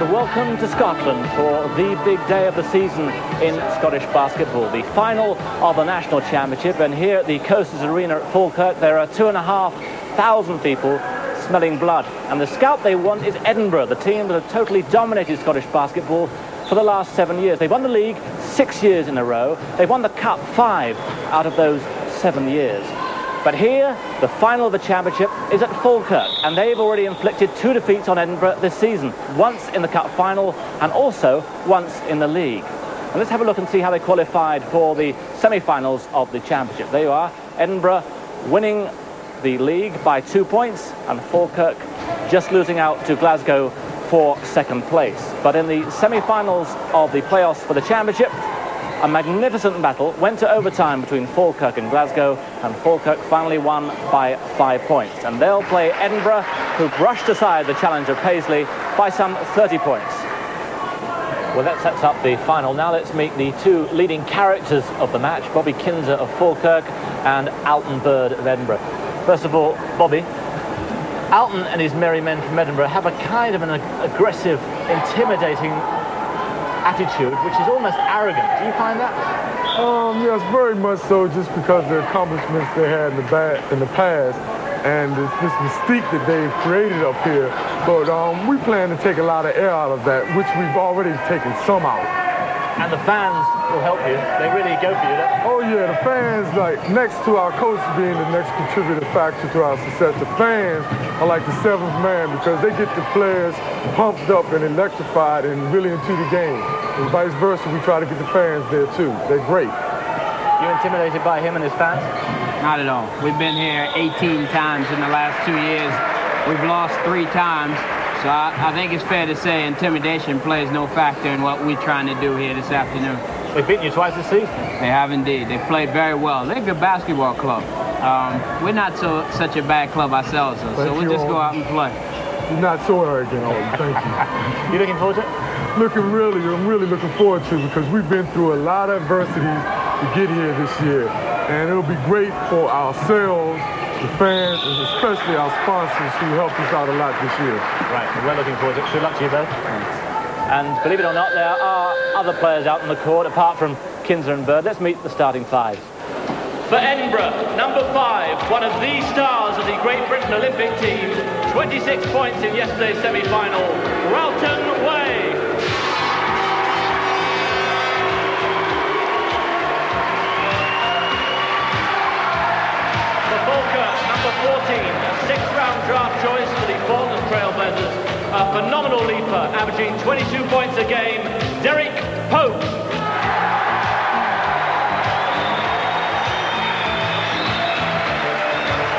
and welcome to Scotland for the big day of the season in Scottish basketball, the final of the National Championship. And here at the Coasters Arena at Falkirk, there are 2,500 people smelling blood. And the scalp they want is Edinburgh, the team that have totally dominated Scottish basketball for the last 7 years. They've won the league 6 years in a row. They've won the cup 5 out of those 7 years. But here, the final of the championship is at Falkirk, and they've already inflicted 2 defeats on Edinburgh this season, once in the cup final and also once in the league. And let's have a look and see how they qualified for the semi-finals of the championship. There you are, Edinburgh winning the league by 2 points, and Falkirk just losing out to Glasgow for second place. But in the semi-finals of the playoffs for the championship, a magnificent battle went to overtime between Falkirk and Glasgow, and Falkirk finally won by 5 points. And they'll play Edinburgh, who brushed aside the challenge of Paisley by some 30 points. Well, that sets up the final. Now let's meet the 2 leading characters of the match, Bobby Kinzer of Falkirk and Alton Bird of Edinburgh. First of all, Bobby, Alton and his merry men from Edinburgh have a kind of an aggressive, intimidating attitude, which is almost arrogant. Do you find that? Yes, very much so, just because the accomplishments they had in the past, and this mystique that they've created up here. But we plan to take a lot of air out of that, which we've already taken some out. And the fans will help you. They really go for you, don't they? Oh yeah, the fans, like, next to our coach being the next contributor factor to our success, the fans are like the 7th man, because they get the players pumped up and electrified and really into the game. And vice versa, we try to get the fans there too. They're great. You intimidated by him and his fans? Not at all. We've been here 18 times in the last 2 years. We've lost 3 times. So I think it's fair to say intimidation plays no factor in what we're trying to do here this afternoon. They've beaten you twice this season? They have indeed. They've played very well. They're a good basketball club. We're not such a bad club ourselves, though, so we'll just go out and play. You're not so arrogant, Ollie. Thank you. You looking forward to it? I'm really looking forward to it, because we've been through a lot of adversities to get here this year. And it'll be great for ourselves, the fans, and especially our sponsors who helped us out a lot this year. Right, we're looking forward to it. Good luck to you both. Thanks. And believe it or not, there are other players out on the court apart from Kinzer and Bird. Let's meet the starting 5s. For Edinburgh, number 5, one of the stars of the Great Britain Olympic team, 26 points in yesterday's semi-final, Ralton Way. Number 14, a 6th-round draft choice for the Portland Trailblazers, a phenomenal leaper, averaging 22 points a game, Derek Pope.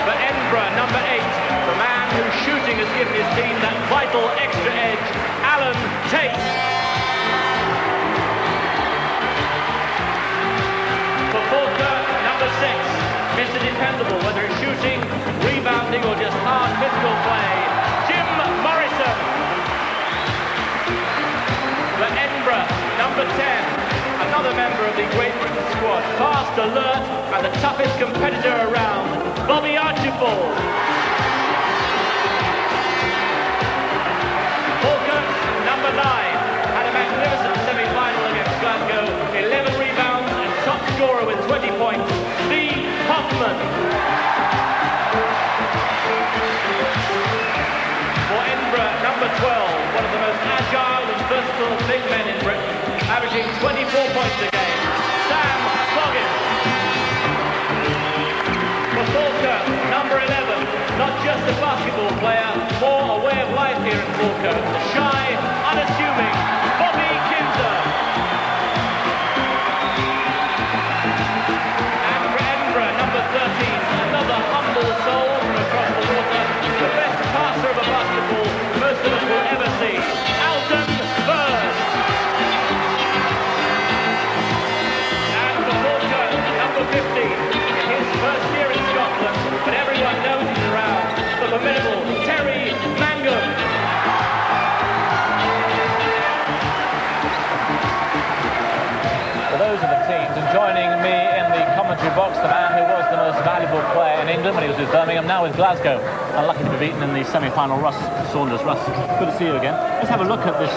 For Edinburgh, number 8, the man whose shooting has given his team that vital extra edge, Alan Tate. For Falkirk, number 6, Mr. Dependable, whether it's shooting, rebounding, or just hard physical play, Jim Morrison. For Edinburgh, number 10, another member of the Great Britain squad, fast, alert, and the toughest competitor around, Bobby Archibald. Falkirk, number 9, had a magnificent semi-final against Glasgow, 11 rebounds and top scorer with 20 points, Steve Hoffman. For Edinburgh, number 12, one of the most agile and versatile big men in Britain, averaging 24 points a game, Sam Foggins. For Falkirk, number 11, not just a basketball player, more a way of life here in Falkirk, the shy, unassuming Bobby Kinzer. Number 13, another humble soul from across the water, the best passer of a basketball most of us will ever see, Alton Bird. And for Falkirk, number 15, his first year in Scotland, but everyone knows he's around, the formidable Terry Mangum. For those are the teams, and joining me in the commentary box, the man who was the most valuable player in England when he was with Birmingham, now with Glasgow, unlucky to be beaten in the semi-final. Russ Saunders. Russ, good to see you again. Let's have a look at this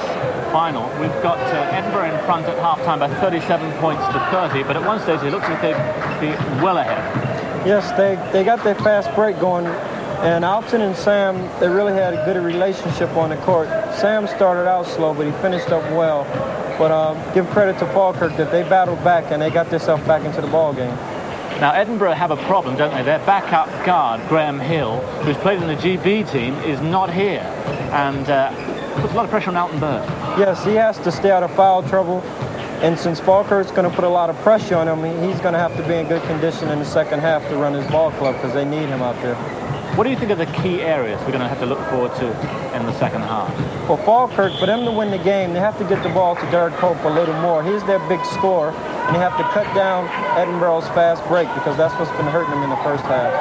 final. We've got Edinburgh in front at half-time by 37 points to 30, but at one stage it looks like they'd be well ahead. Yes, they got their fast break going, and Alton and Sam, they really had a good relationship on the court. Sam started out slow, but he finished up well. But give credit to Falkirk that they battled back and they got themselves back into the ball game. Now, Edinburgh have a problem, don't they? Their backup guard, Graham Hill, who's played in the GB team, is not here, and puts a lot of pressure on Alton Bird. Yes, he has to stay out of foul trouble, and since Falkirk's going to put a lot of pressure on him, he's going to have to be in good condition in the second half to run his ball club because they need him out there. What do you think are the key areas we're going to have to look forward to in the second half? For Falkirk, for them to win the game, they have to get the ball to Derek Pope a little more. He's their big scorer, and they have to cut down Edinburgh's fast break because that's what's been hurting them in the first half.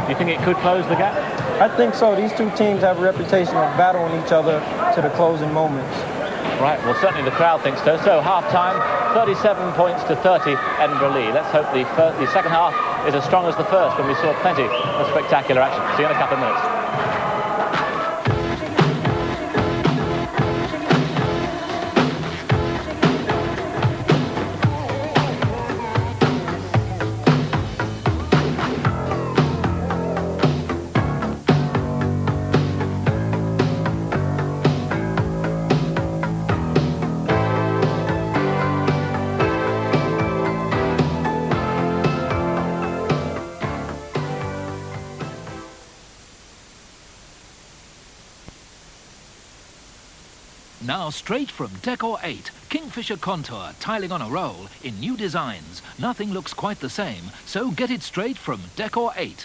Do you think it could close the gap? I think so. These two teams have a reputation of battling each other to the closing moments. Right, well, certainly the crowd thinks so. So, half-time, 37 points to 30, Edinburgh lead. Let's hope the second half is as strong as the first when we saw plenty of spectacular action. See you in a couple of minutes. Now straight from Decor 8, Kingfisher Contour, tiling on a roll in new designs. Nothing looks quite the same, so get it straight from Decor 8.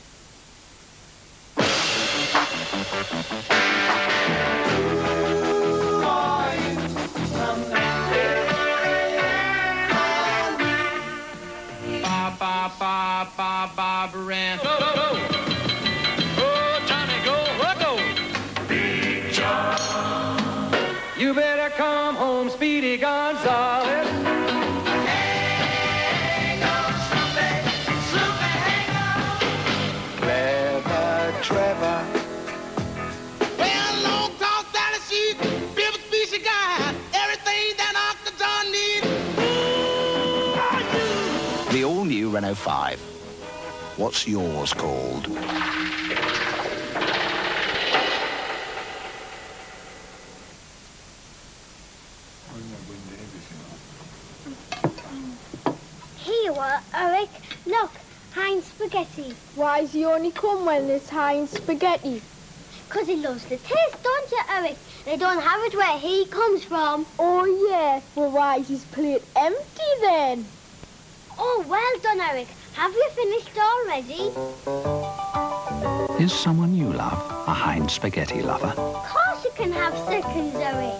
You better come home, Speedy Gonzales. Hang on, Sloopy, hang on. Clever Trevor. Well, long toss down the sheet, big piece of guy, everything that Uncle John needs. Who are you? The all-new Renault 5. What's yours called? Eric, look, Heinz spaghetti. Why's he only come when there's Heinz spaghetti? Because he loves the taste, don't you, Eric? They don't have it where he comes from. Oh, yeah. Well, why's his plate empty, then? Oh, well done, Eric. Have you finished already? Is someone you love a Heinz spaghetti lover? Of course you can have seconds, Eric.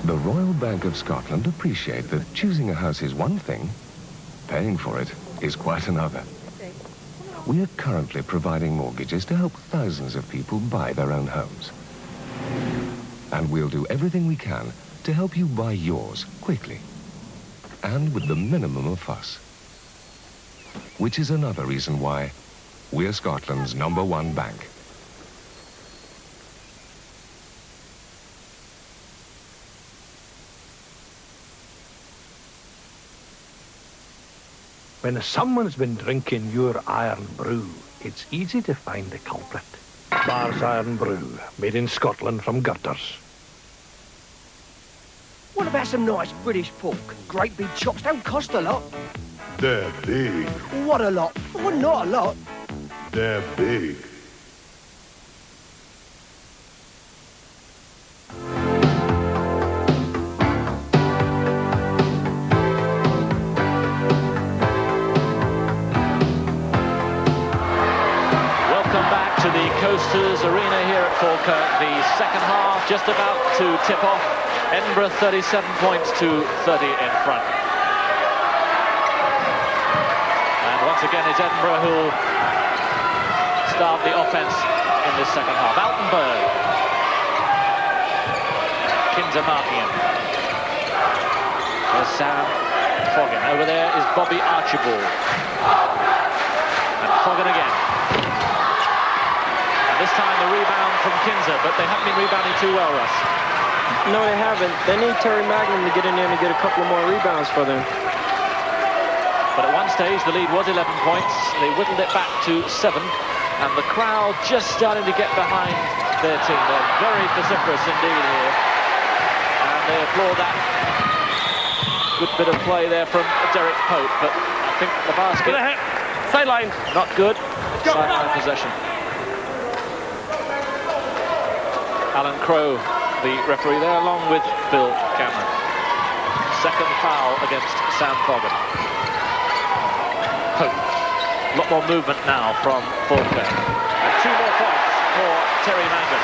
The Royal Bank of Scotland appreciate that choosing a house is one thing, paying for it is quite another. We are currently providing mortgages to help thousands of people buy their own homes. And we'll do everything we can to help you buy yours quickly and with the minimum of fuss. Which is another reason why we're Scotland's #1 bank. When someone's been drinking your iron brew, it's easy to find the culprit. Bar's Iron Brew, made in Scotland from gutters. What about some nice British pork? Great big chops don't cost a lot. They're big. What a lot? Well, not a lot. They're big. Coasters Arena here at Falkirk. The second half just about to tip off. Edinburgh 37 points to 30 in front. And once again it's Edinburgh who'll start the offence in this second half. Alton Bird. Kinzer marking him. There's Sam Foggin. Over there is Bobby Archibald. And Foggin again. And this time the rebound from Kinzer, but they haven't been rebounding too well, Russ. No, they haven't. They need Terry Magnum to get in there and get a couple more rebounds for them. But at one stage, the lead was 11 points. They whittled it back to 7. And the crowd just starting to get behind their team. They're very vociferous indeed here. And they applaud that. Good bit of play there from Derek Pope. But I think the basket... Sideline. Not good. Sideline possession. Alan Crowe, the referee there, along with Bill Cameron. Second foul against Sam Foggin. Pope. A lot more movement now from Falkirk. And 2 more points for Terry Mangan.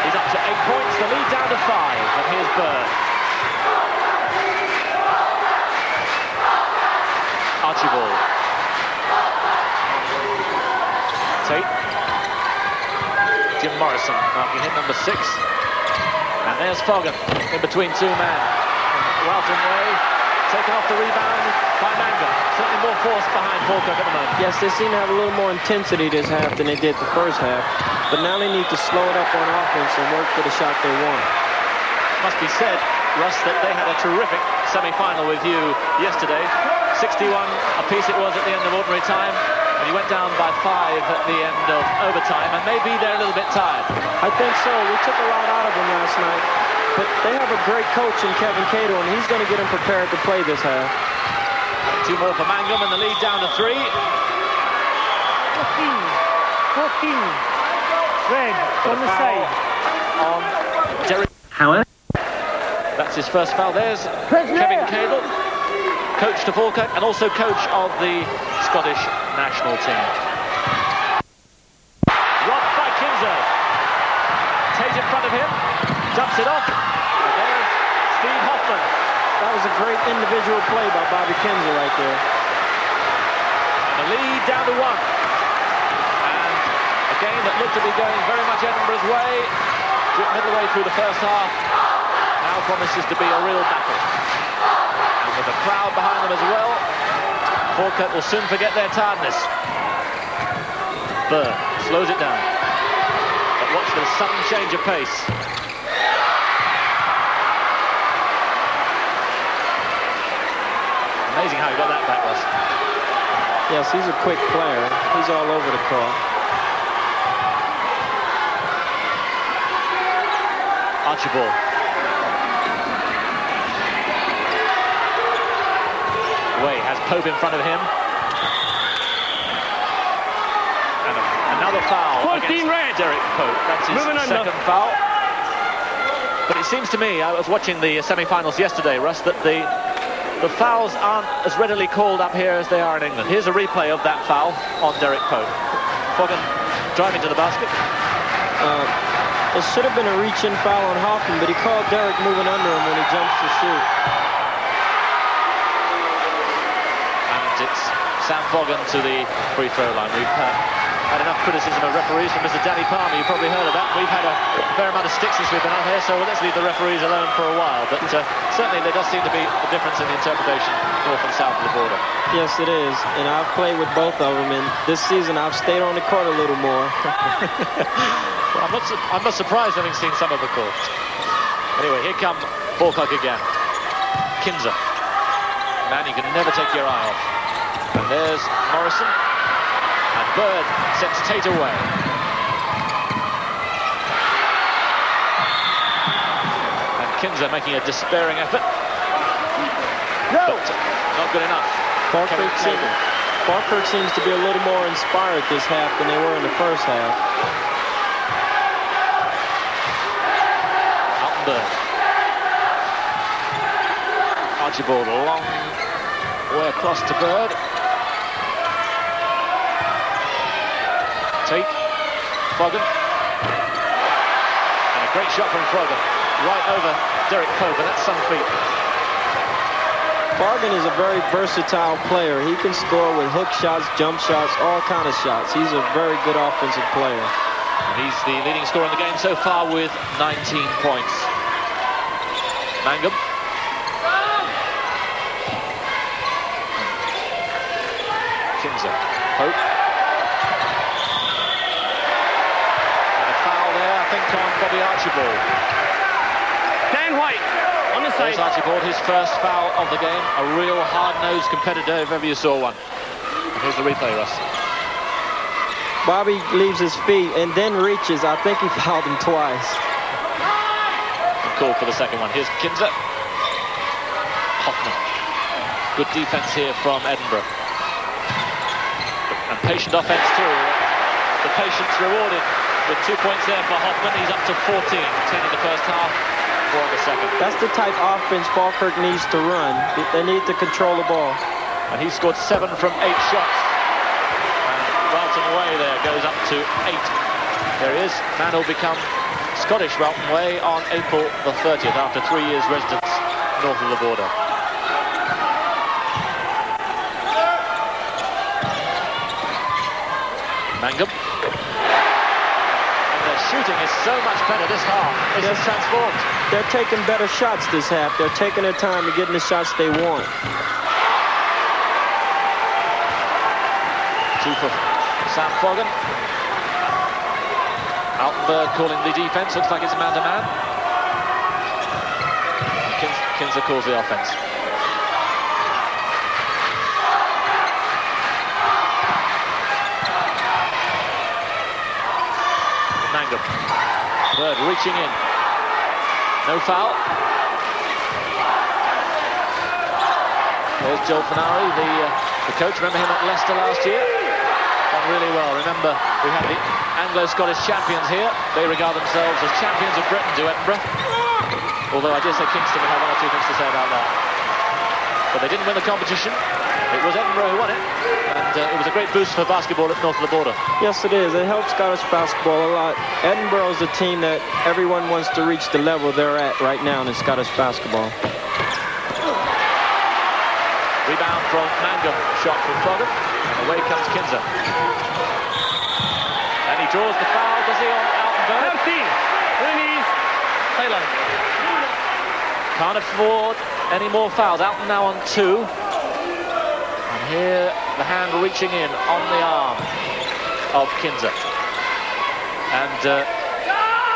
He's up to 8 points, the lead down to 5. And here's Bird. Archibald. Tate. Jim Morrison marking him number 6. And there's Foggin in between 2 men. And Walton Way taken off the rebound by Mangan. Certainly more force behind Falkirk at the moment. Yes, they seem to have a little more intensity this half than they did the first half. But now they need to slow it up on offense and work for the shot they want. Must be said, Russ, that they had a terrific semi-final with you yesterday. 61 apiece it was at the end of ordinary time. And you went down by 5 at the end of overtime. And maybe they're a little bit tired. I think so. We took a lot out of them last night. But they have a great coach in Kevin Cato, and he's going to get them prepared to play this half. 2 more for Mangum, and the lead down to 3. 14. Red on the side. On Derek. However, that's his first foul. There's Kevin Cable, coach to Falkirk, and also coach of the Scottish national team. Robbed by Kinzer. Tate in front of him. Dumps it off, and there's Steve Hoffman. That was a great individual play by Bobby Kinzer right there. And the lead down to 1. And a game that looked to be going very much Edinburgh's way, middle way through the first half, now promises to be a real battle. And with the crowd behind them as well, Falkirk will soon forget their tiredness. Bird slows it down. But watch the sudden change of pace. Amazing how he got that back, Russ. Yes, he's a quick player. He's all over the court. Archibald. Way has Pope in front of him. And another foul against Derek Pope. That's his second foul. But it seems to me, I was watching the semi-finals yesterday, Russ, that the fouls aren't as readily called up here as they are in England. Here's a replay of that foul on Derek Pope. Foggin driving to the basket. It should have been a reach-in foul on Hoffman, but he called Derek moving under him when he jumps to shoot. And it's Sam Foggin to the free throw line. We've had enough criticism of referees from Mr. Danny Palmer. You've probably heard of that. We've had a fair amount of sticks since we've been out here, so let's leave the referees alone for a while. But certainly there does seem to be a difference in the interpretation north and south of the border. Yes, it is. And I've played with both of them, and this season I've stayed on the court a little more. Well, I'm not surprised having seen some of the calls. Anyway, here come Falkirk again. Kinzer. Man, you can never take your eye off. And there's Morrison. And Bird sends Tate away. And Kinzer making a despairing effort. No! But not good enough. Falkirk seems to be a little more inspired this half than they were in the first half. Bird. Archibald a long way across to Bird. Tate, Foggin. And a great shot from Foggin. Right over Derek Pope, and that's some feet. Foggin is a very versatile player. He can score with hook shots, jump shots, all kind of shots. He's a very good offensive player. And he's the leading scorer in the game so far with 19 points. Mangum. Kinzer. Hope. And a foul there, I think, on Bobby Archibald. Dan White on the side. There's Archibald, his first foul of the game. A real hard-nosed competitor, if ever you saw one. And here's the replay, Russ. Bobby leaves his feet and then reaches. I think he fouled him twice. Call for the second one. Here's Kinzer. Hoffman. Good defense here from Edinburgh. And patient offense too. The patience rewarded with 2 points there for Hoffman. He's up to 14. 10 in the first half, 4 in the second. That's the type of offense Falkirk needs to run. They need to control the ball. And he scored 7 from 8 shots. And Welton Way there goes up to 8. There he is. Man will become Scottish Welton Way on April the 30th after 3 years residence north of the border. Mangum. And their shooting is so much better this half. It's just transformed. They're taking better shots this half. They're taking their time to get in the shots they want. 2 for Sam Foggan. Altenberg calling the defense. Looks like it's a man-to-man. Kinzer calls the offense. Mangum. Bird reaching in. No foul. There's Joel Fenari, the coach. Remember him at Leicester last year? Done really well. Remember, we had the Anglo-Scottish champions here. They regard themselves as champions of Britain to Edinburgh. Although I dare say Kingston would have 1 or 2 things to say about that. But they didn't win the competition. It was Edinburgh who won it. And it was a great boost for basketball at north of the border. Yes, it is. It helps Scottish basketball a lot. Edinburgh is the team that everyone wants to reach the level they're at right now in Scottish basketball. Rebound from Mangum. Shot from Foggan. And away comes Kinzer. And he draws the foul, does he, on Altenberg? 13. Winnies. Sideline. Can't afford any more fouls. Alton now on 2. And here, the hand reaching in on the arm of Kinzer. And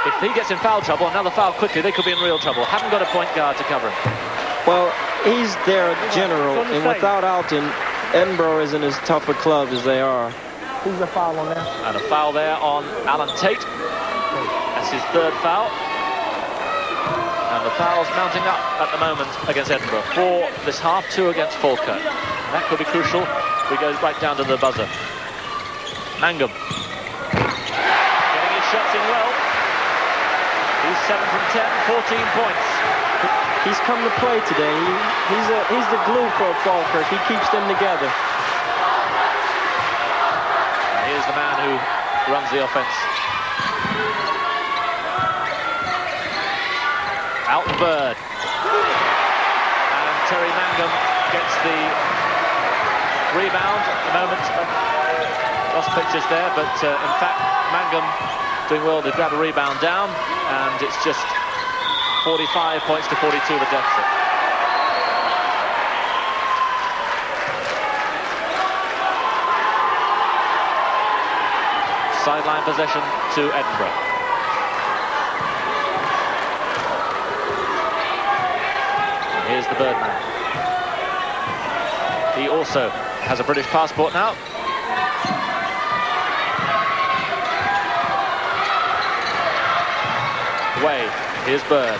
if he gets in foul trouble, another foul quickly, they could be in real trouble. Haven't got a point guard to cover him. Well, he's their general, and without Alton, Edinburgh isn't as tough a club as they are. Who's the foul on there? And a foul there on Alan Tate. That's his 3rd foul. And the fouls mounting up at the moment against Edinburgh. 4 this half, 2 against Falkirk. And that could be crucial. We go right down to the buzzer. Mangum. Getting his shots in well. He's 7 from 10, 14 points. He's come to play today. He's the glue for Falkirk. He keeps them together. And here's the man who runs the offense. Altenberg. And Terry Mangum gets the rebound at the moment. Lost pictures there, but in fact, Mangum doing well to grab a rebound down, and it's just 45 points to 42 the deficit. Sideline possession to Edinburgh. And here's the Birdman. He also has a British passport now. Way. Here's Bird.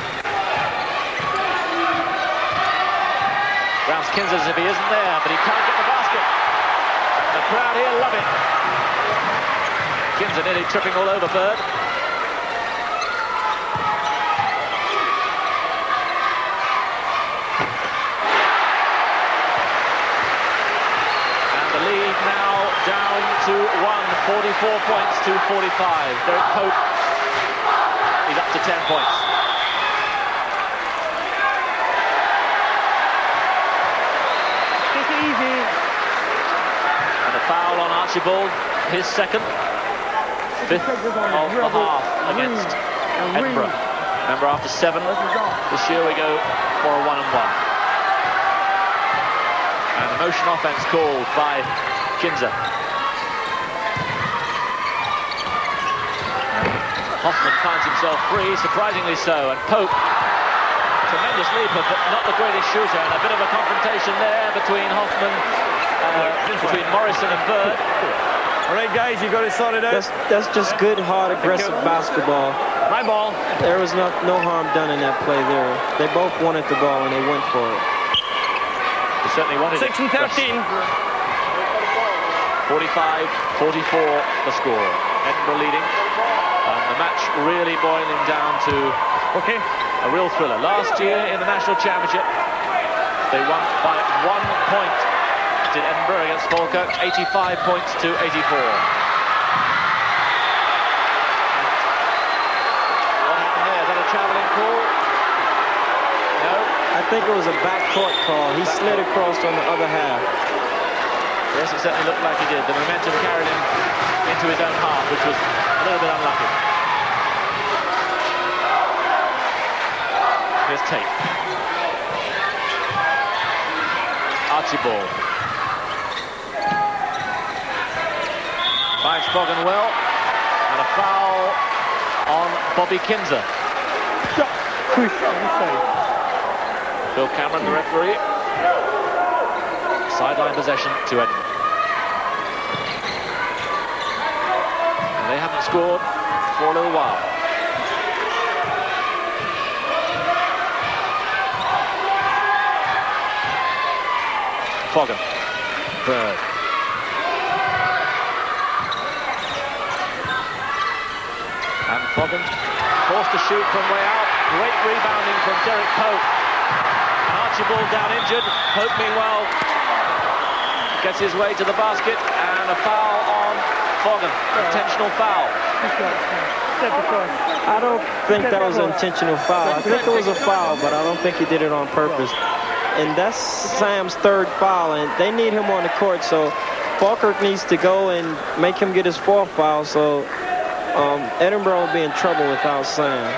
Rounds Kinzer as if he isn't there, but he can't get the basket. The crowd here love it. Kinzer nearly tripping all over Bird. And the lead now down to 44 points to 45. Derek Pope is up to 10 points. Take it easy. And a foul on Archibald, his 2nd. 5th of the half against Edinburgh. Remember, after 7 this year we go for a 1-and-1. And a motion offense called by Kinzer. Hoffman finds himself free, surprisingly so, and Pope, tremendous leaper, but not the greatest shooter, and a bit of a confrontation there between Hoffman, between Morrison and Bird. All right, guys, you got to sort it out. That's just good, hard, aggressive basketball. My ball. There was no harm done in that play there. They both wanted the ball, and they went for it. They certainly wanted 6 and 13. 45-44 the score. Edinburgh leading. And the match really boiling down to a real thriller. Last year in the National Championship, they won by 1 point. Did Edinburgh against Falkirk, 85 points to 84. What happened there? Is that a travelling call? No? I think it was a backcourt call. He slid across on the other half. Yes, it certainly looked like he did. The momentum carried him into his own half, which was a little bit unlucky. Here's Tate. Archibald. Finds Foggen well. And a foul on Bobby Kinzer. Bill Cameron, the referee. Sideline possession to Edinburgh. And they haven't scored for a little while. Foggen. Bird. And Foggen forced to shoot from way out. Great rebounding from Derek Pope. And Archibald down injured. Pope, meanwhile, gets his way to the basket, and a foul on Foggen. Intentional foul. I don't think that was an intentional foul. I think it was a foul, but I don't think he did it on purpose. And that's Sam's third foul, and they need him on the court, so Falkirk needs to go and make him get his fourth foul, so Edinburgh will be in trouble without Sam.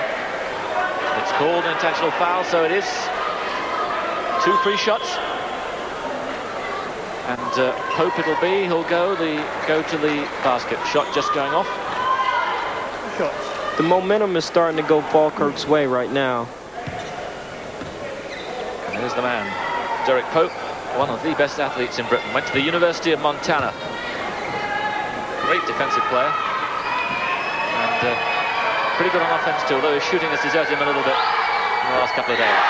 It's called an intentional foul, so it is 2 free shots. And Pope it'll be, he'll go to the basket. Shot just going off. The momentum is starting to go Falkirk's way right now. And here's the man, Derek Pope, one of the best athletes in Britain. Went to the University of Montana. Great defensive player. And pretty good on offense too, although his shooting has deserted him a little bit in the last couple of days.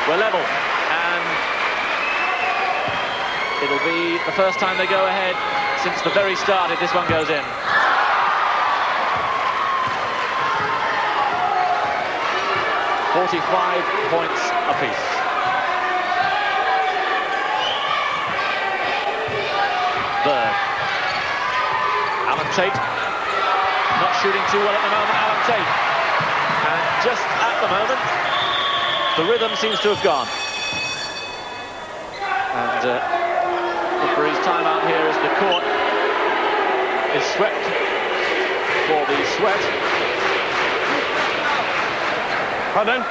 We're level, and it'll be the first time they go ahead since the very start if this one goes in. $45 points apiece. Bird. Alan Tate. Not shooting too well at the moment, Alan Tate. And just at the moment, the rhythm seems to have gone. And referee's timeout here as the court is swept for the sweat. Pardon?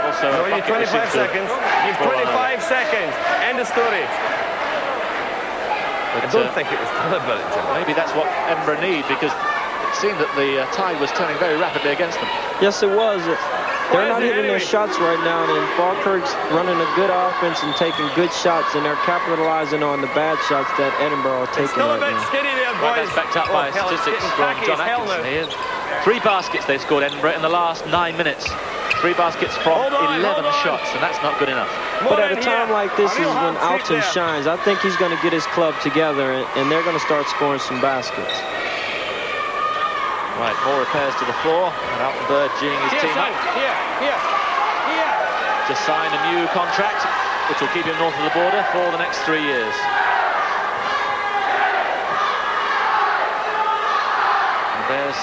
Also, no, you 25 seconds. You've 25 seconds. End of story. But, I don't think it was deliberate, Jim. Maybe that's what Edinburgh need, because it seemed that the tide was turning very rapidly against them. Yes, it was. They're not hitting their shots right now, and Falkirk's running a good offense and taking good shots, and they're capitalizing on the bad shots that Edinburgh are taking right now. Still a bit skinny there, boys. Right, that's backed up by statistics from John Atkinson here. 3 baskets they've scored, Edinburgh, in the last 9 minutes. 3 baskets from 11 shots, and that's not good enough. But at a time like this is when Alton shines. I think he's going to get his club together, and they're going to start scoring some baskets. Right, more repairs to the floor, and Alton Bird geeing his team up. Here. Just signed a new contract, which will keep him north of the border for the next 3 years. And there's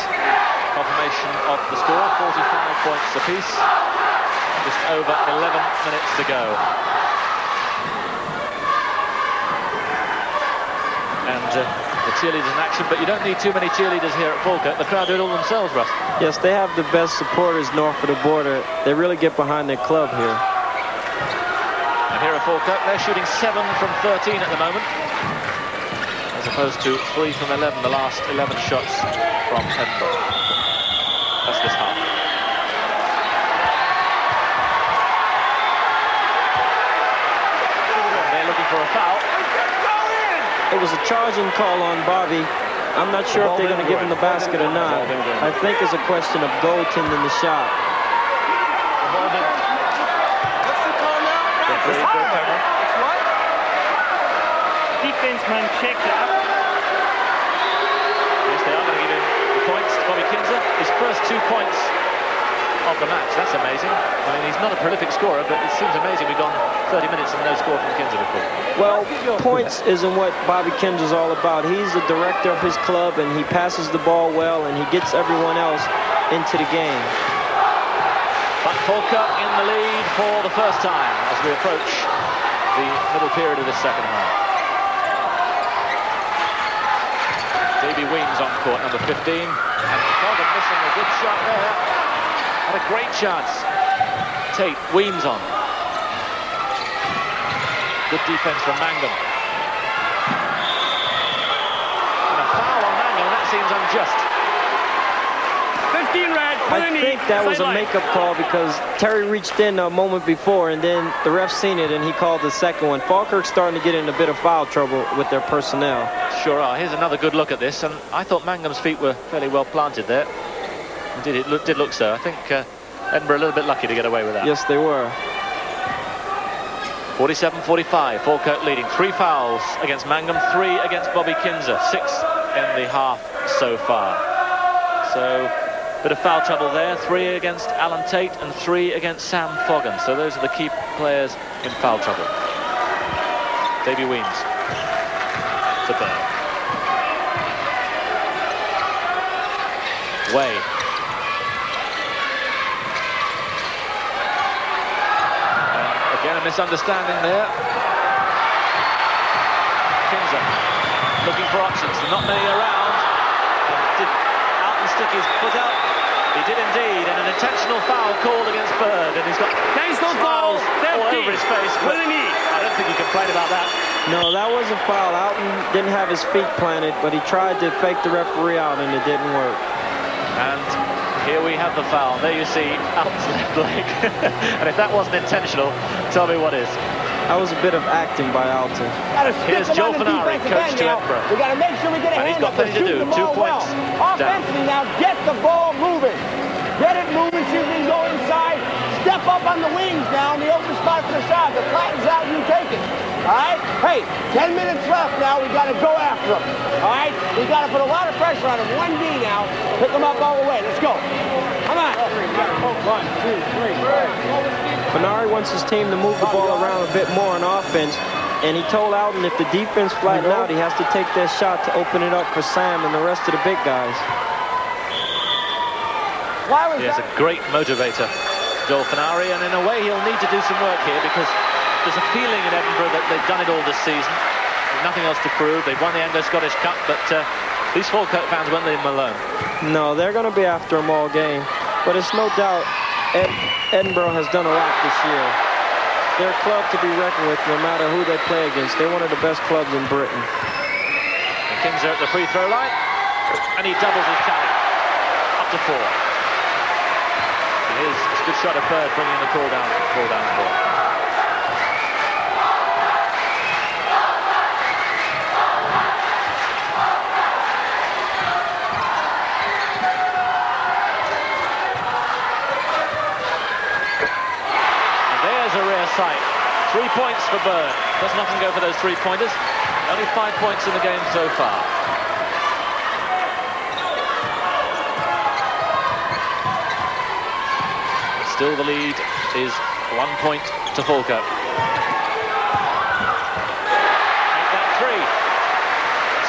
confirmation of the score, 45 points apiece. Just over 11 minutes to go. And the cheerleaders in action, but you don't need too many cheerleaders here at Falkirk. The crowd do it all themselves, Russ. Yes, they have the best supporters north of the border. They really get behind their club here. And here are Falkirk, they're shooting 7 from 13 at the moment, as opposed to 3 from 11, the last 11 shots from Edinburgh. That's this half. They're looking for a foul. It was a charging call on Bobby. I'm not sure if they're going to give him the basket or not. I think it's a question of goaltending the shot. What? Defenseman checked up. Yes, they are going to give him the points. Bobby Kinzer, his first 2 points of the match. That's amazing. I mean, he's not a prolific scorer, but it seems amazing we've gone 30 minutes and no score from Kinzer before. Well, points isn't what Bobby Kinzer's all about. He's the director of his club, and he passes the ball well, and he gets everyone else into the game. But Falkirk in the lead for the first time as we approach the middle period of this second half. Davy Weems on court, number 15. And Fogan missing a good shot there. Had a great chance. Tate, Weems on. Good defense from Mangum. And a foul on Mangum, that seems unjust. 15 red. I think that was a makeup call because Terry reached in a moment before, and then the ref seen it, and he called the second one. Falkirk's starting to get in a bit of foul trouble with their personnel. Sure are. Here's another good look at this, and I thought Mangum's feet were fairly well planted there. Indeed, it did look so. I think Edinburgh a little bit lucky to get away with that. Yes, they were. 47-45, Falkirk leading. 3 fouls against Mangum, 3 against Bobby Kinzer, 6 in the half so far. So, bit of foul trouble there. 3 against Alan Tate and 3 against Sam Fogan. So those are the key players in foul trouble. Davy Weems to Bird. Way. Again, a misunderstanding there. Kinzer looking for options. Not many around. Did Alton stick his foot out? He did indeed, and an intentional foul called against Bird, and he's got smiles all over his face. But I don't think you can complain about that. No, that was a foul. Alton didn't have his feet planted, but he tried to fake the referee out, and it didn't work. And here we have the foul. There you see Alton's left leg. And if that wasn't intentional, tell me what is. That was a bit of acting by Alton. Here's Joe Fenari, coach to Edinburgh. We got to make sure we get a hand up and shoot the ball well. Offensively now, get the ball moving. Get it moving, see if we can go inside. Step up on the wings now in the open spot for the shot. The flattens out, you take it. All right? Hey, 10 minutes left now. We got to go after them. All right? We got to put a lot of pressure on them. 1D now. Pick them up all the way. Let's go. Come on. 1, 2, 3. Fenari wants his team to move the ball around a bit more on offense, and he told Alton if the defense flattened out, he has to take that shot to open it up for Sam and the rest of the big guys. He has a great motivator, Joel Fenari, and in a way he'll need to do some work here because there's a feeling in Edinburgh that they've done it all this season. There's nothing else to prove. They've won the Anglo-Scottish Cup, but these Falkirk fans won't leave them alone. No, they're going to be after them all game, but it's no doubt Edinburgh has done a lot this year. They're a club to be reckoned with no matter who they play against. They're one of the best clubs in Britain. And Kinzer at the free throw line, and he doubles his tally, up to 4. And here's a good shot of Bird bringing the call down score. Sight. 3 points for Bird. Doesn't often go for those 3-pointers. Only 5 points in the game so far. Still the lead is 1 point to Falkirk. Make that 3.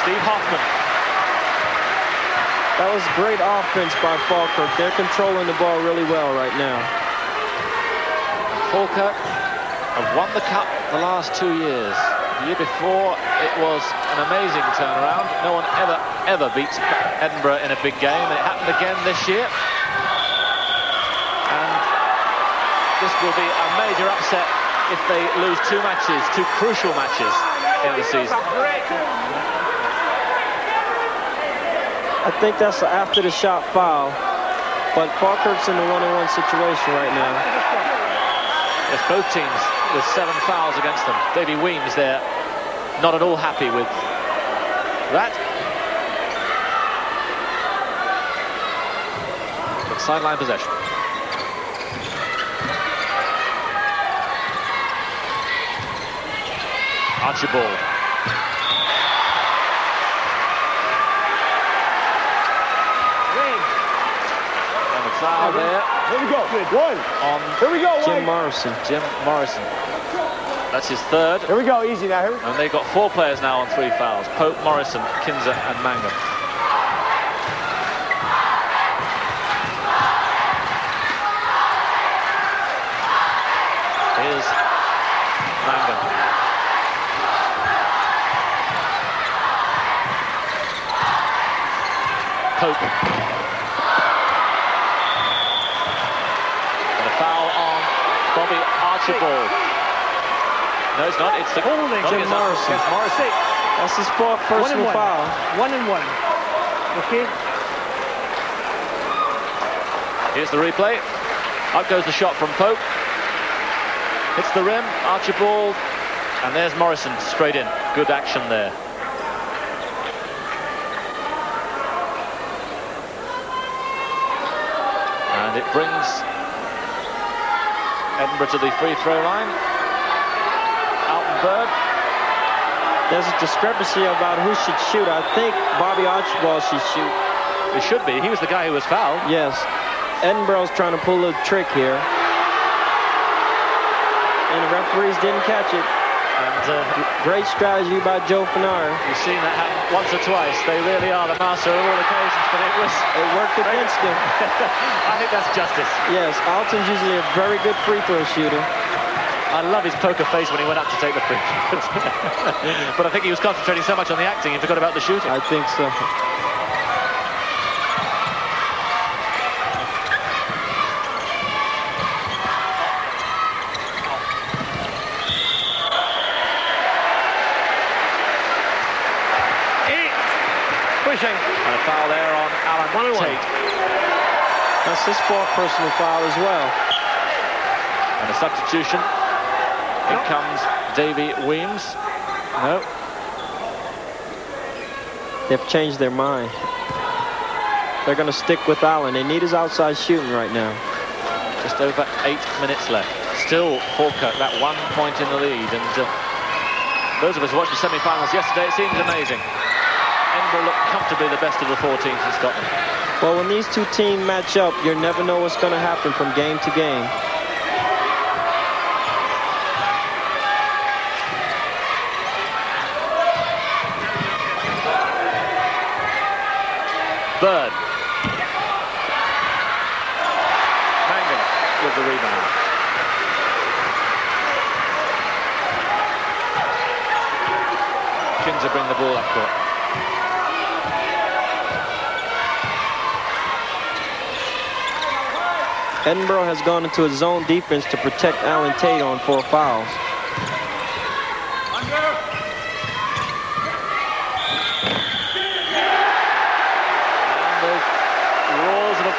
Steve Hoffman. That was great offense by Falkirk. They're controlling the ball really well right now. Falkirk have won the cup the last 2 years. The year before, it was an amazing turnaround. No one ever beats Edinburgh in a big game. It happened again this year. And this will be a major upset if they lose 2 matches, 2 crucial matches in the season. I think that's an after the shot foul, but Falkirk's in a 1-on-1 situation right now. Yes, both teams with 7 fouls against them. Davy Weems there, not at all happy with that. But sideline possession. Archibald. And the foul there. Here we go. One. Here we go. Jim Morrison. Jim Morrison. That's his 3rd. Here we go. Easy now. Here we go. And they've got 4 players now on 3 fouls. Pope, Morrison, Kinzer and Mangum. Here's Mangum. Pope. And a foul on Bobby Archibald. No, it's not. It's the holding Jim Morrison. Yes, Morrison. That's his 4th personal foul. 1-1. Okay. Here's the replay. Up goes the shot from Pope. Hits the rim. Archibald. And there's Morrison straight in. Good action there. And it brings Edinburgh to the free throw line. Bird. There's a discrepancy about who should shoot. I think Bobby Archibald should shoot. It should be. He was the guy who was fouled. Yes. Edinburgh's trying to pull a trick here. And the referees didn't catch it. And great strategy by Joe Fenner. You've seen that happen once or twice. They really are the master of all occasions, but it worked against him. I think that's justice. Yes, Alton's usually a very good free throw shooter. I love his poker face when he went up to take the free. But I think he was concentrating so much on the acting he forgot about the shooting. I think so. Pushing. And a foul there on Alan Tate. That's his 4th personal foul as well. And a substitution. In comes Davy Weems. No. They've changed their mind. They're going to stick with Allen. They need his outside shooting right now. Just over 8 minutes left. Still Falkirk, that 1 point in the lead. And those of us who watched the semi-finals yesterday, it seems amazing. Edinburgh look comfortably the best of the 4 teams in Scotland. Well, when these 2 teams match up, you never know what's going to happen from game to game. Bird. Mangum with the rebound. Kinzer bring the ball up court. Edinburgh has gone into a zone defense to protect Alan Tate on 4 fouls.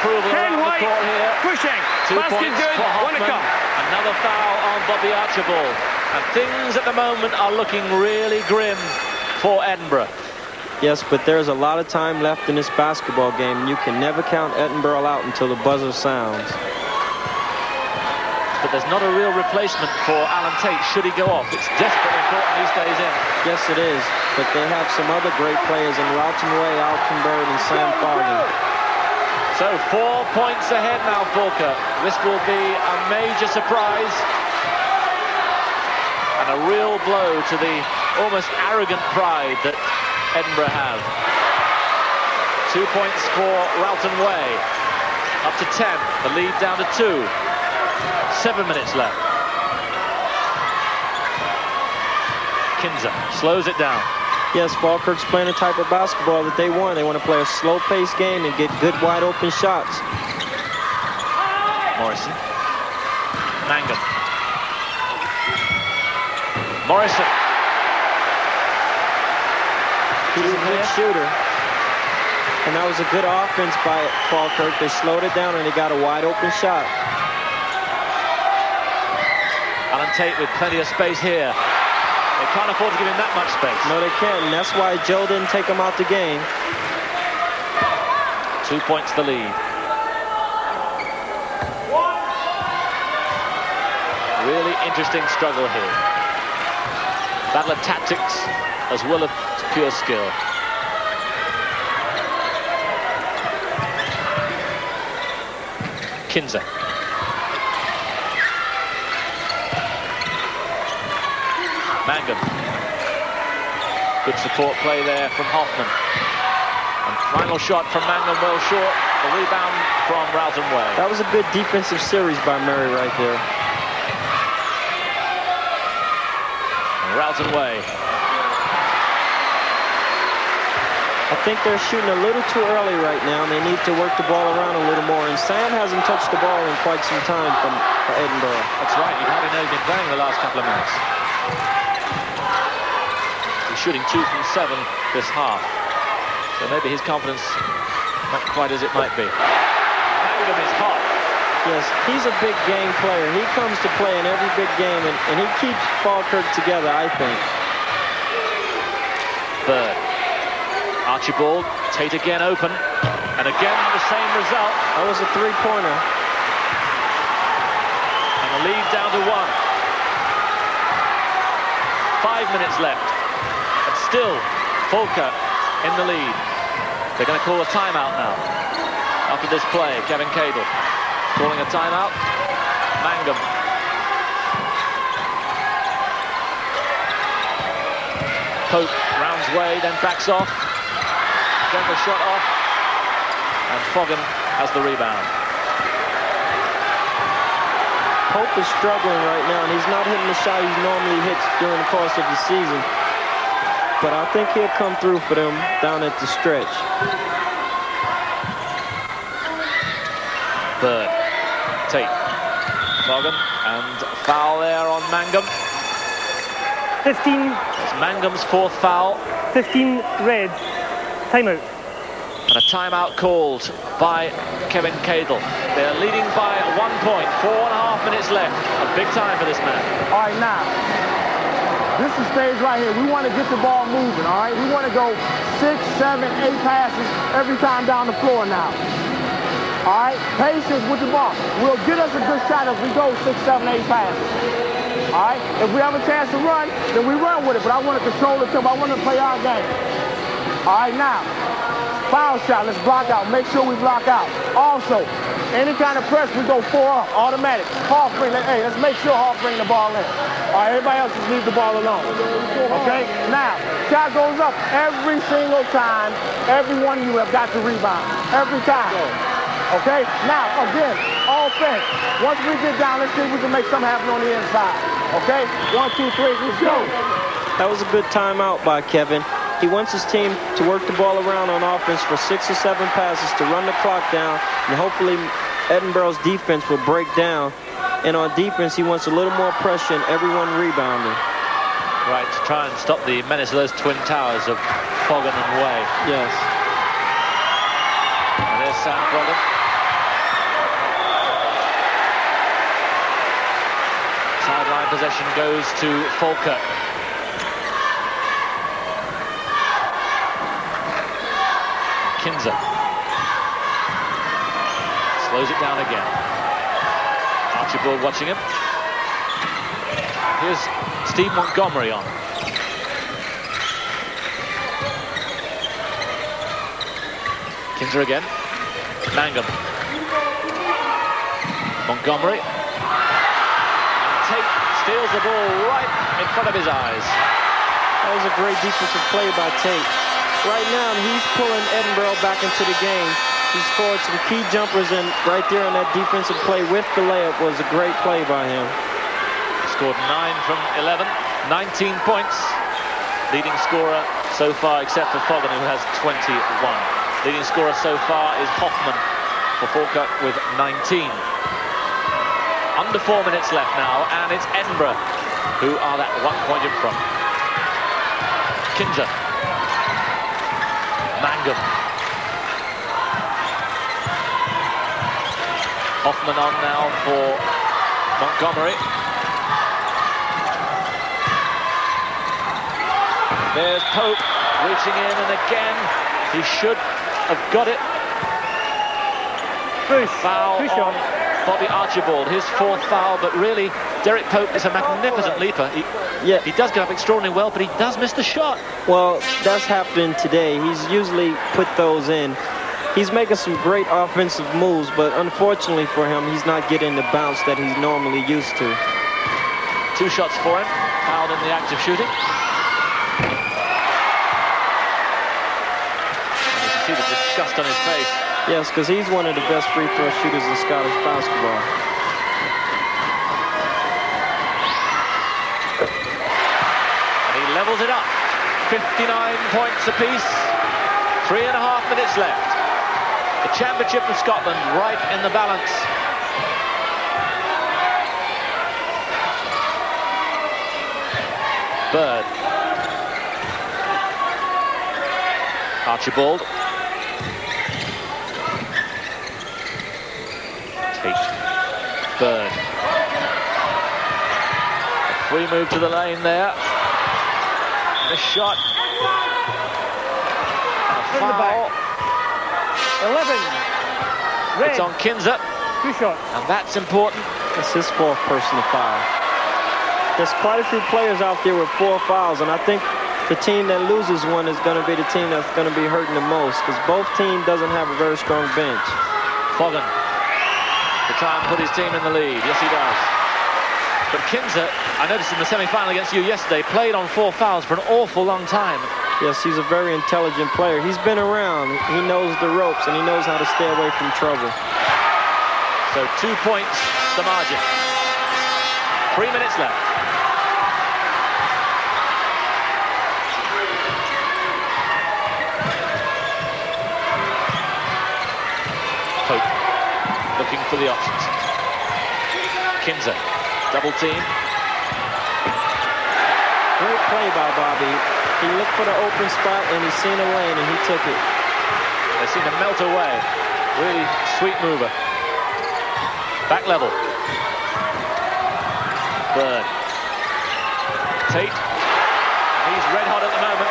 Approval around the court here. Pushing. 2 Basket points good. for Hoffman. Come. Another foul on Bobby Archibald. And things at the moment are looking really grim for Edinburgh. Yes, but there's a lot of time left in this basketball game, and you can never count Edinburgh out until the buzzer sounds. But there's not a real replacement for Alan Tate should he go off. It's desperately important he stays in. Yes, it is. But they have some other great players in Ralton Way, Alton Bird, and Sam Fargan. So 4 points ahead now, Falkirk. This will be a major surprise and a real blow to the almost arrogant pride that Edinburgh have. 2 points for Ralton Way. Up to 10. The lead down to 2. 7 minutes left. Kinzer slows it down. Yes, Falkirk's playing a type of basketball that they want. They want to play a slow-paced game and get good wide-open shots. Morrison. Mangum. Morrison. He's a good shooter. And that was a good offense by Falkirk. They slowed it down and they got a wide open shot. Alan Tate with plenty of space here. They can't afford to give him that much space. No, they can't, and that's why Joe didn't take him out the game. 2 points the lead. Really interesting struggle here. Battle of tactics as well as pure skill. Kinzer. Mangum. Good support play there from Hoffman. And final shot from Mangum, well short. The rebound from Rowson Way. That was a good defensive series by Murray right there. Rowson Way. I think they're shooting a little too early right now, and they need to work the ball around a little more. And Sam hasn't touched the ball in quite some time for Edinburgh. That's right. You hardly know he's been playing the last couple of minutes. He's shooting 2 from 7 this half. So maybe his confidence not quite as it might be. Mangum is hot. Yes, he's a big game player. He comes to play in every big game, and he keeps Falkirk together, I think. Bird. Archibald, Tate again open, and again the same result. That was a three-pointer. And the lead down to 1. 5 minutes left, and still Falkirk in the lead. They're going to call a timeout now. After this play, Kevin Cadle calling a timeout. Mangum. Pope rounds way, then backs off. Then the shot off, and Fogan has the rebound. Pope is struggling right now, and he's not hitting the shot he normally hits during the course of the season. But I think he'll come through for them down at the stretch. Bird, Tate, Fogan, and foul there on Mangum. 15. It's Mangum's 4th foul. 15 red. Timeout. And a timeout called by Kevin Cadle. They're leading by 1 point. 4.5 minutes left. A big time for this man. All right, now, this is stage right here. We want to get the ball moving, all right? We want to go 6, 7, 8 passes every time down the floor now. All right? Patience with the ball. Will get us a good shot as we go 6, 7, 8 passes. All right? If we have a chance to run, then we run with it. But I want to control the tempo. I want to play our game. All right, now, foul shot. Let's block out. Make sure we block out. Also, any kind of press, we go 4 up, automatic. Hall bring, hey, let's make sure Hall bring the ball in. All right, everybody else just leave the ball alone. Okay, now, shot goes up every single time. Every one of you have got to rebound. Every time. Okay, now, again, offense. Once we get down, let's see if we can make something happen on the inside. Okay, 1, 2, 3, let's go. That was a good timeout by Kevin. He wants his team to work the ball around on offense for 6 or 7 passes to run the clock down, and hopefully Edinburgh's defense will break down. And on defense, he wants a little more pressure and everyone rebounding. Right, to try and stop the menace of those twin towers of Fogan and Way. Yes. And there's Sam Fogan. Sideline possession goes to Falkirk. Kinzer slows it down again. Archibald watching him. Here's Steve Montgomery on. Kinzer again. Mangum. Montgomery. And Tate steals the ball right in front of his eyes. That was a great defensive play by Tate. Right now, he's pulling Edinburgh back into the game. He scored some key jumpers, and right there on that defensive play with the layup was a great play by him. He scored 9 from 11, 19 points. Leading scorer so far, except for Fogan, who has 21. Leading scorer so far is Hoffman for Falkirk with 19. Under 4 minutes left now, and it's Edinburgh who are that 1 point in front. Kinzer. Mangum. Hoffman on now for Montgomery. There's Pope reaching in, and again he should have got it. Foul on Bobby Archibald, his 4th foul, but really Derek Pope is a magnificent leaper. He does get up extraordinarily well, but he does miss the shot. Well, that's happening today. He's usually put those in. He's making some great offensive moves, but unfortunately for him, he's not getting the bounce that he's normally used to. 2 shots for him, fouled in the act of shooting. And you can see the disgust on his face. Yes, because he's one of the best free throw shooters in Scottish basketball. And he levels it up. 59 points apiece. 3.5 minutes left. The Championship of Scotland right in the balance. Bird. Archibald. Tate. Bird. A free move to the lane there. The shot. A foul. 11. Red. It's on Kinzer. 2 shots. And that's important. It's his 4th personal foul. There's quite a few players out there with 4 fouls, and I think the team that loses one is going to be the team that's going to be hurting the most, because both teams doesn't have a very strong bench. Fogan to try and put his team in the lead. Yes, he does. But Kinzer, I noticed in the semi-final against you yesterday, played on 4 fouls for an awful long time. Yes, he's a very intelligent player. He's been around. He knows the ropes, and he knows how to stay away from trouble. So 2 points, the margin. 3 minutes left. Pope looking for the options. Kinzer, double team. Great play by Bobby. He looked for the open spot and he seen a lane and he took it. They seem to melt away. Really sweet mover. Back level. Bird. Tate. He's red hot at the moment.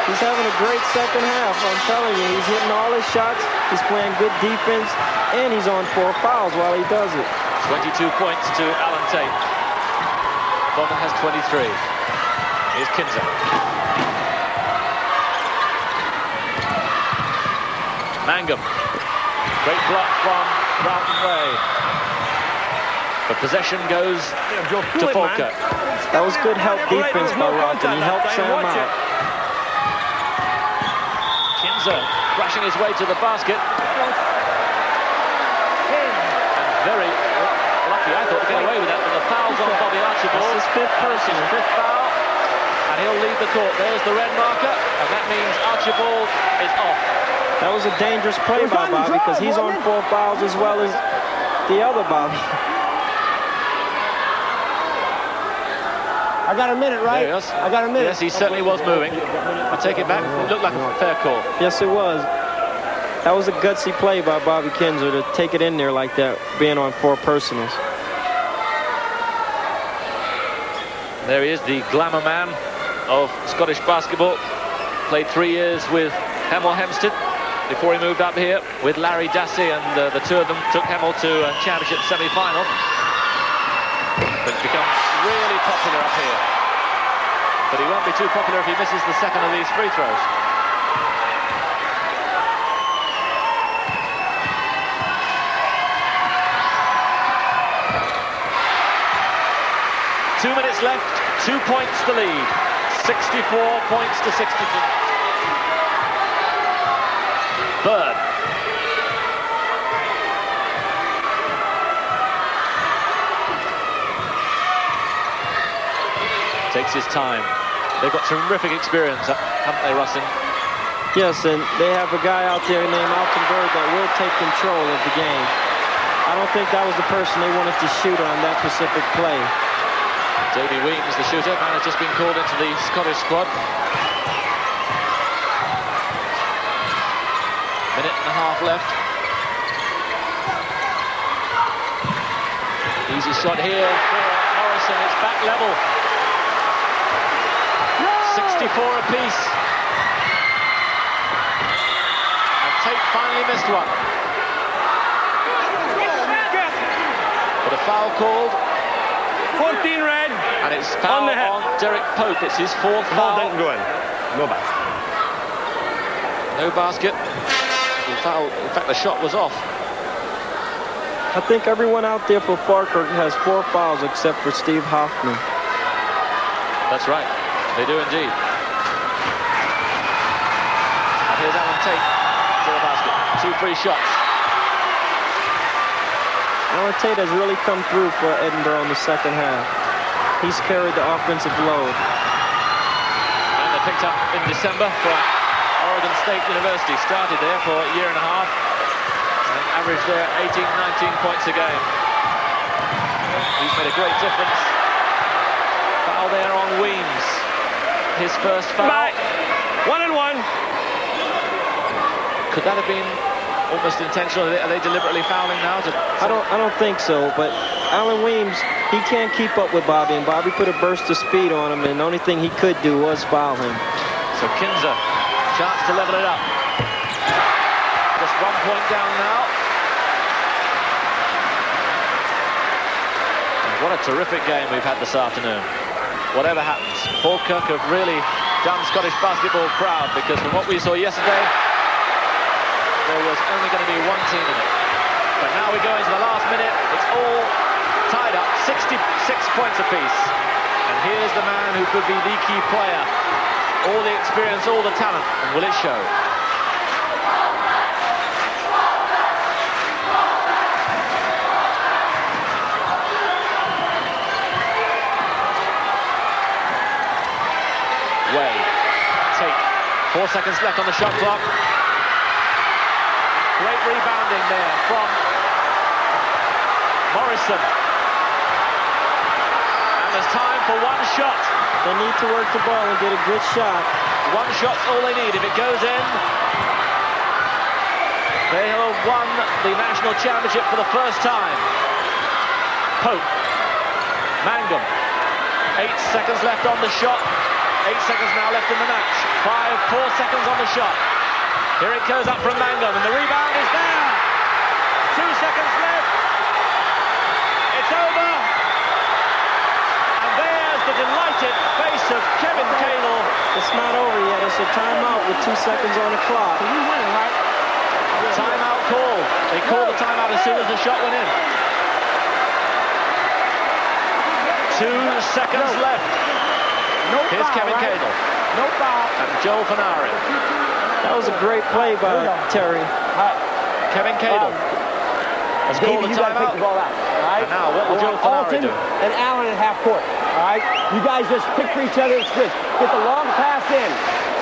He's having a great second half, I'm telling you. He's hitting all his shots. He's playing good defense, and he's on 4 fouls while he does it. 22 points to Alan Tate. Bowman has 23. Here's Kinzer. Mangum. Great block from Broughton Way. The possession goes to Falkirk. That was good help defense by Rockton. He helped Sam out. Kinzer brushing his way to the basket. And very lucky, I thought, to get away with that, but the foul's on Bobby Archibald. That's his 5th person. His 5th foul. And he'll leave the court. There's the red marker, and that means Archibald is off. That was a dangerous play by Bobby, because he's on 4 fouls as well as the other Bobby. I got a minute, right? Yes. I got a minute. Yes, he certainly was moving. I take it back. It looked like a fair call. Yes, it was. That was a gutsy play by Bobby Kinzer to take it in there like that, being on 4 personals. There he is, the glamour man of Scottish basketball. Played 3 years with Hemel Hempstead before he moved up here with Larry Dassey, and the 2 of them took Hemel to a championship semi-final. But it's become really popular up here. But he won't be too popular if he misses the second of these free throws. Two minutes left, 2 points to lead. 64 points to 62. Bird. Takes his time. They've got terrific experience, haven't they, Rustin? Yes, and they have a guy out there named Altenberg that will take control of the game. I don't think that was the person they wanted to shoot on that specific play. Davy Weems, the shooter, man, has just been called into the Scottish squad. Minute and a half left. Easy shot here for Morrison. It's back level. 64 apiece. And Tate finally missed one. But a foul called. 14 red. And it's foul on Derek Pope. It's his fourth foul. Ball didn't go in. No basket. No basket. The foul, in fact, the shot was off. I think everyone out there for Falkirk has 4 fouls except for Steve Hoffman. That's right. They do indeed. And here's Alan Tate to the basket. 2 free shots. Alan Tate has really come through for Edinburgh in the second half. He's carried the offensive load. And they picked up in December from Oregon State University. Started there for a year and a half. And averaged there 18, 19 points a game. He's made a great difference. Foul there on Weems. His first foul. Back. 1 and 1. Could that have been almost intentional? Are they deliberately fouling now? I don't think so, but Alan Weems, he can't keep up with Bobby, and Bobby put a burst of speed on him, and the only thing he could do was foul him. So Kinzer, chance to level it up. Just 1 point down now. And what a terrific game we've had this afternoon. Whatever happens, Falkirk have really done Scottish basketball proud, because from what we saw yesterday, there was only going to be one team in it. But now we go into the last minute. It's all tied up, 66 points apiece. And here's the man who could be the key player. All the experience, all the talent, and will it show? Way. Tate. 4 seconds left on the shot clock. Great rebounding there from Morrison. And there's time for one shot. They need to work the ball and get a good shot. One shot's all they need. If it goes in, they have won the national championship for the first time. Pope. Mangum. 8 seconds left on the shot. 8 seconds now left in the match. 4 seconds on the shot. Here it goes up from Mangum, and the rebound is there. 2 seconds left. It's over. And there's the delighted face of Kevin Cadle. It's not over yet. It's a timeout with 2 seconds on the clock. You win, right? Timeout call. They called the timeout as soon as the shot went in. 2 seconds left. No Here's foul, Kevin right? Cadle. No foul. And Joel Fanari. That was a great play by Terry. Kevin Cadle has called the You got to timeout. take the ball out, all right? And now, what will Joel Fanari do? And Allen at half court, all right? You guys just pick for each other and switch. Get the long pass in.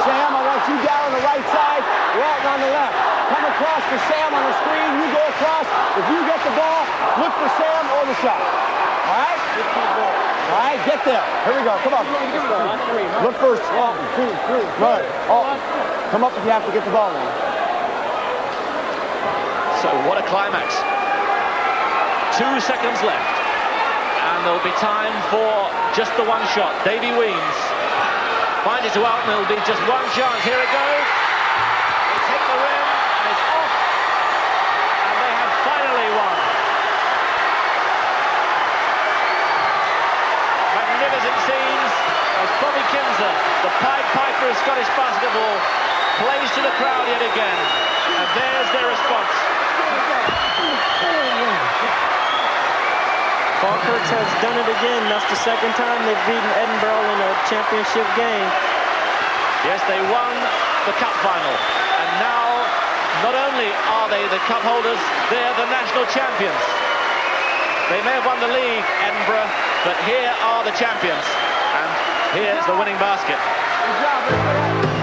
Sam, I want you down on the right side. Walton on the left. Come across for Sam on the screen. You go across. If you get the ball, look for Sam or the shot. All right? All right, get there. Here we go. Come on. Look first. Alton. Right. Alton. Come up if you have to get the ball now. So what a climax. 2 seconds left. And there'll be time for just the one shot. Davy Weems finds it to Alton. It'll be just one chance. Here it goes. They take the rim and it's off. And they have finally won. Magnificent scenes as Bobby Kinzer, the Pied Piper of Scottish basketball, plays to the crowd yet again. And there's their response. Falkirk has done it again. That's the second time they've beaten Edinburgh in a championship game. Yes, they won the cup final. And now, not only are they the cup holders, they're the national champions. They may have won the league, Edinburgh, but here are the champions. And here's the winning basket. Good job, everybody.